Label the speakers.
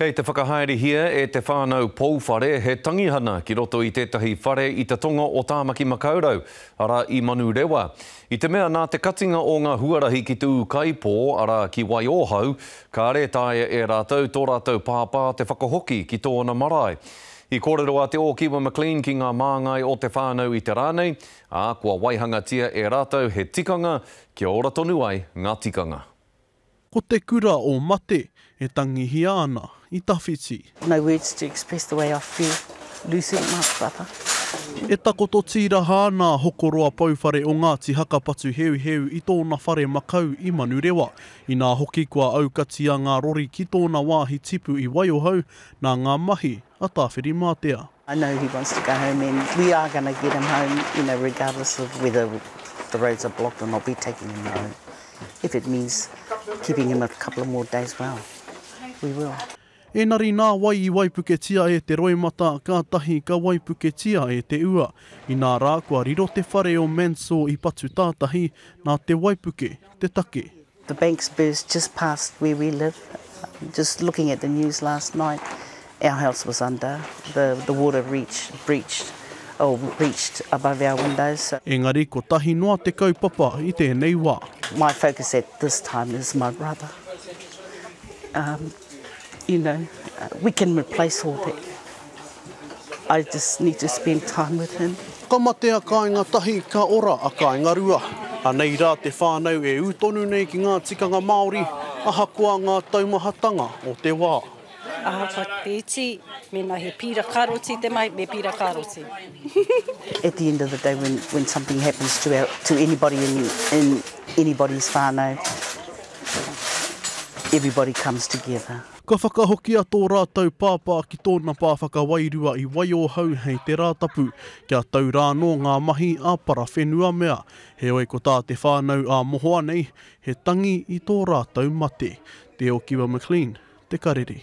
Speaker 1: Kei te whakahaere hia e te whānau pouwhare he tangihana ki roto i tētahi whare i te tonga o Tāmaki Makaurau, ara i manu rewa. I te mea nā te katinga o ngā huarahi ki tū kaipō ara ki Waiohau, ka rētāia e rātou tō rātou pāpā te whakahoki ki tōna marae. I kōrero a te o Kiwa McLean ki ngā māngai o te whānau i te rānei, a kua waihangatia e rātou he tikanga, kia ora tonu ai ngā tikanga.
Speaker 2: Ko te kura o mate, e tangihi ana i tawhiti.
Speaker 3: No words to express the way I feel losing my brother.
Speaker 2: E takoto tiraha ana hokoroa pauwhare o Ngāti Hakapatu heu i tōna whare makau i Manurewa. I nā hoki kua aukati a ngā rori ki tōna wāhi tipu i Waiohau, nā ngā mahi a tāwhiri mātea.
Speaker 3: I know he wants to go home and we are going to get him home, regardless of whether the roads are blocked or not, we're taking him home. If it means keeping him a couple of more days, well, we will.
Speaker 2: Engari nā wai i waipuketia e te roimata, ka tahi ka waipuketia e te ua. I nā rā kua riro te whare o Manso i patu tātahi, nā te waipuke, te take.
Speaker 3: The banks burst just past where we live. Just looking at the news last night, our house was under. The water reached above our windows. So
Speaker 2: Engari ko tahi noa te kaupapa i tēnei wā.
Speaker 3: my focus at this time is my brother. We can replace all that. I just need to spend time with him.
Speaker 2: Ka matea kāinga tahi ka ora a kāinga rua. A nei rā te whānau e utonu nei ki ngā tikanga Māori, aha kua ngā taumahatanga o te wā.
Speaker 4: Aha pa te iti, mena he pira karoti te mai, me pira karoti.
Speaker 3: At the end of the day, when something happens to anybody in anybody's whānau, everybody comes together.
Speaker 2: Ka whakahokia tō rātou pāpā ki tōna pāwhaka wairua i Waiohau hei te rātapu, kia tau rāno ngā mahi a para whenua mea. He oi ko tā te whānau a mohoa nei, he tangi i tō rātou mate. Te o Kiwa McLean, te karere.